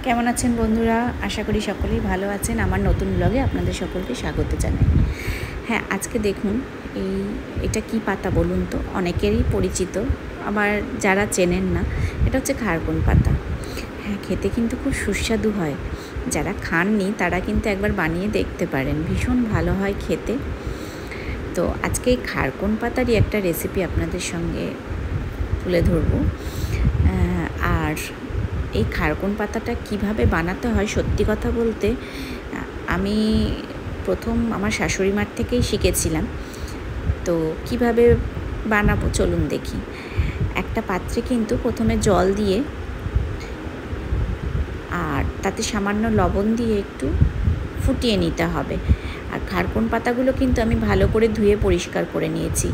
কেমন আছেন বন্ধুরা? আশা করি সকলেই ভালো আছেন। আমার নতুন ব্লগে আপনাদের সকলকে স্বাগত জানাই। হ্যাঁ, আজকে দেখুন এটা কি পাতা বলুন তো? অনেকেরই পরিচিত, আবার যারা চেনেন না, এটা হচ্ছে খারকুন পাতা। হ্যাঁ, খেতে কিন্তু খুব সুস্বাদু হয়। যারা খাননি তারা কিন্তু একবার বানিয়ে দেখতে পারেন, ভীষণ ভালো হয় খেতে। তো আজকে এই খারকুন পাতারই একটা রেসিপি আপনাদের সঙ্গে তুলে ধরবো। আর এই খারকুন পাতাটা কিভাবে বানাতে হয়, সত্যি কথা বলতে আমি প্রথম আমার শাশুড়ি মার থেকেই শিখেছিলাম। তো কিভাবে বানাবো চলুন দেখি। একটা পাত্রে কিন্তু প্রথমে জল দিয়ে আর তাতে সামান্য লবণ দিয়ে একটু ফুটিয়ে নিতে হবে। আর খারকুন পাতাগুলো কিন্তু আমি ভালো করে ধুয়ে পরিষ্কার করে নিয়েছি।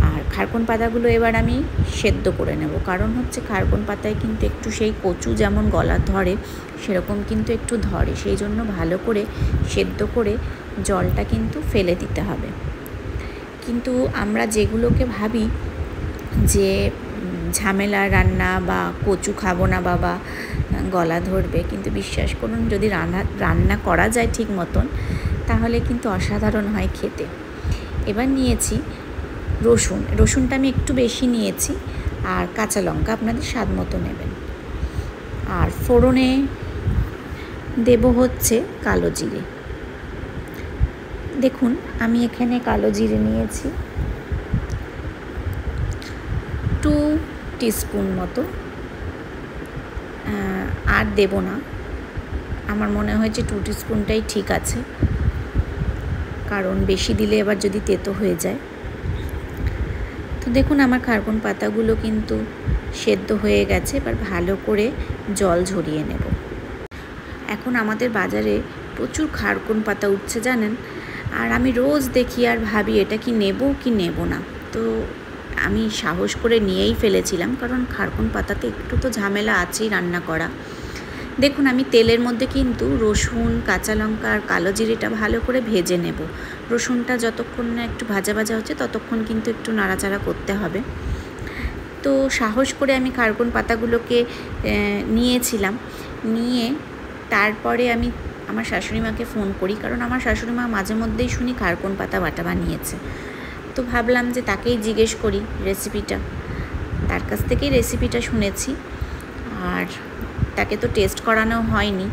আর খারকুন পাতাগুলো এবার আমি সেদ্ধ করে নেব, কারণ হচ্ছে খারকুন পাতায় কিন্তু একটু সেই কচু যেমন গলা ধরে সেরকম কিন্তু একটু ধরে, সেই জন্য ভালো করে সেদ্ধ করে জলটা কিন্তু ফেলে দিতে হবে। কিন্তু আমরা যেগুলোকে ভাবি যে ঝামেলা রান্না বা কচু খাবো না বাবা, গলা ধরবে, কিন্তু বিশ্বাস করুন যদি রান্না করা যায় ঠিক মতন তাহলে কিন্তু অসাধারণ হয় খেতে। এবার নিয়েছি রসুনটা আমি একটু বেশি নিয়েছি, আর কাঁচা লঙ্কা আপনাদের স্বাদ মতো নেবেন। আর ফোড়নে দেব হচ্ছে কালো জিরে। দেখুন আমি এখানে কালো জিরে নিয়েছি 2 টিস্পুন মতো, আর দেব না। আমার মনে হয়েছে 2 টিস্পুনটাই ঠিক আছে, কারণ বেশি দিলে এবার যদি তেতো হয়ে যায়। তো দেখুন আমার খারকুন পাতাগুলো কিন্তু সেদ্ধ হয়ে গেছে, এবার ভালো করে জল ঝরিয়ে নেব। এখন আমাদের বাজারে প্রচুর খারকুন পাতা উঠছে জানেন, আর আমি রোজ দেখি আর ভাবি এটা কি নেব কি নেব না। তো আমি সাহস করে নিয়েই ফেলেছিলাম, কারণ খারকুন পাতাতে একটু তো ঝামেলা আছেই রান্না করা। দেখুন আমি তেলের মধ্যে কিন্তু রসুন, কাঁচা লঙ্কা আর কালো জিরেটা ভালো করে ভেজে নেব। রসুনটা যতক্ষণ না একটু ভাজা ভাজা হচ্ছে ততক্ষণ কিন্তু একটু নাড়াচাড়া করতে হবে। তো সাহস করে আমি খারকুন পাতাগুলোকে নিয়েছিলাম, নিয়ে তারপরে আমি আমার শাশুড়ি মাকে ফোন করি, কারণ আমার শাশুড়ি মা মাঝে মধ্যেই শুনি খারকুন পাতা বাটা বানিয়েছে। তো ভাবলাম যে তাকেই জিজ্ঞেস করি রেসিপিটা, তার কাছ থেকেই রেসিপিটা শুনেছি। আর তাকে তো টেস্ট করানো হয়নি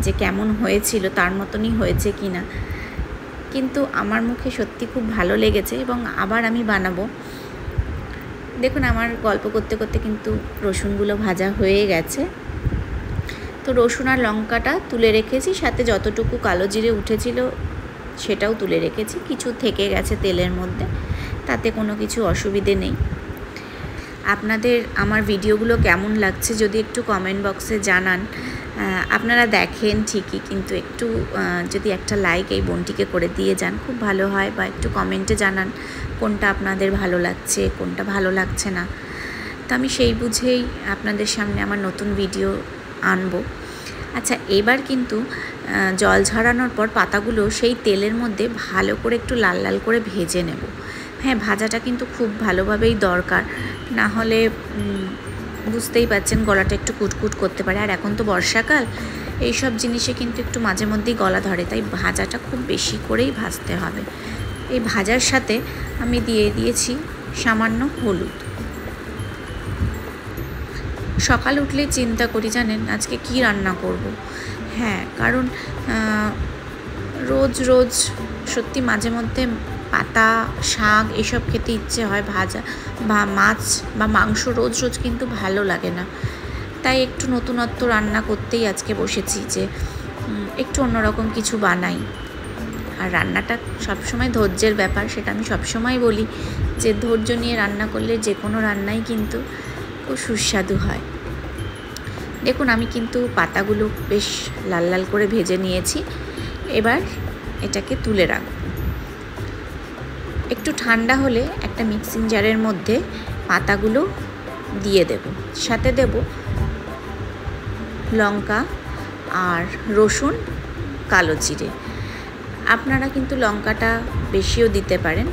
যে কেমন হয়েছিল, তার মতনই হয়েছে কি না, কিন্তু আমার মুখে সত্যি খুব ভালো লেগেছে এবং আবার আমি বানাবো। দেখুন আমার গল্প করতে করতে কিন্তু রসুনগুলো ভাজা হয়ে গেছে। তো রসুন আর লঙ্কাটা তুলে রেখেছি, সাথে যতটুকু কালো জিরে উঠেছিল সেটাও তুলে রেখেছি। কিছু থেকে গেছে তেলের মধ্যে, তাতে কোনো কিছু অসুবিধে নেই। আপনাদের আমার ভিডিওগুলো কেমন লাগছে যদি একটু কমেন্ট বক্সে জানান। আপনারা দেখেন ঠিকই, কিন্তু একটু যদি একটা লাইক এই বোনটিকে করে দিয়ে যান খুব ভালো হয়, বা একটু কমেন্টে জানান কোনটা আপনাদের ভালো লাগছে কোনটা ভালো লাগছে না। তো আমি সেই বুঝেই আপনাদের সামনে আমার নতুন ভিডিও আনবো। আচ্ছা, এবার কিন্তু জল ঝরানোর পর পাতাগুলো সেই তেলের মধ্যে ভালো করে একটু লাল লাল করে ভেজে নেব। হ্যাঁ, ভাজাটা কিন্তু খুব ভালোভাবেই দরকার, না হলে বুঝতেই পাচ্ছেন গলাটা একটু কুটকুট করতে পারে। আর এখন তো বর্ষাকাল, এইসব জিনিসে কিন্তু একটু মাঝে মধ্যেই গলা ধরে, তাই ভাজাটা খুব বেশি করেই ভাজতে হবে। এই ভাজার সাথে আমি দিয়ে দিয়েছি সামান্য হলুদ। সকাল উঠলেই চিন্তা করি জানেন আজকে কি রান্না করব। হ্যাঁ, কারণ রোজ রোজ সত্যি মাঝে মধ্যে পাতা শাক এসব খেতে ইচ্ছে হয়, ভাজা বা মাছ বা মাংস রোজ রোজ কিন্তু ভালো লাগে না। তাই একটু নতুনত্ব রান্না করতেই আজকে বসেছি, যে একটু অন্যরকম কিছু বানাই। আর রান্নাটা সবসময় ধৈর্যের ব্যাপার, সেটা আমি সবসময় বলি যে ধৈর্য নিয়ে রান্না করলে যে কোনো রান্নাই কিন্তু খুব সুস্বাদু হয়। দেখুন আমি কিন্তু পাতাগুলো বেশ লাল লাল করে ভেজে নিয়েছি, এবার এটাকে তুলে রাখব। একটু ঠান্ডা হলে একটা মিক্সিং জারের মধ্যে পাতাগুলো দিয়ে দেব, সাথে দেব লঙ্কা আর রসুন, কালো জিরে। আপনারা কিন্তু লঙ্কাটা বেশিও দিতে পারেন।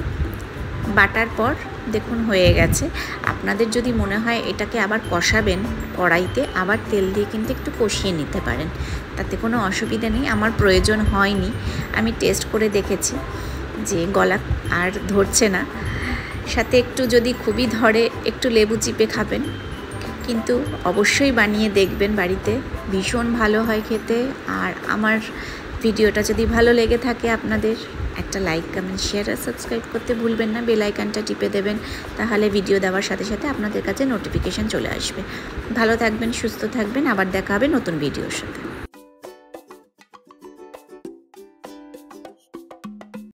বাটার পর দেখুন হয়ে গেছে। আপনাদের যদি মনে হয় এটাকে আবার কষাবেন কড়াইতে, আবার তেল দিয়ে কিন্তু একটু কষিয়ে নিতে পারেন, তাতে কোনো অসুবিধা নেই। আমার প্রয়োজন হয়নি, আমি টেস্ট করে দেখেছি যে গলা আর ধরছে না। সাথে একটু যদি খুবই ধরে একটু লেবু চিপে খাবেন, কিন্তু অবশ্যই বানিয়ে দেখবেন বাড়িতে, ভীষণ ভালো হয় খেতে। আর আমার ভিডিওটা যদি ভালো লেগে থাকে আপনাদের, একটা লাইক, কমেন্ট, শেয়ার আর সাবস্ক্রাইব করতে ভুলবেন না। বেল আইকনটা টিপে দেবেন, তাহলে ভিডিও দেওয়ার সাথে সাথে আপনাদের কাছে নোটিফিকেশান চলে আসবে। ভালো থাকবেন, সুস্থ থাকবেন, আবার দেখা হবে নতুন ভিডিওর সাথে।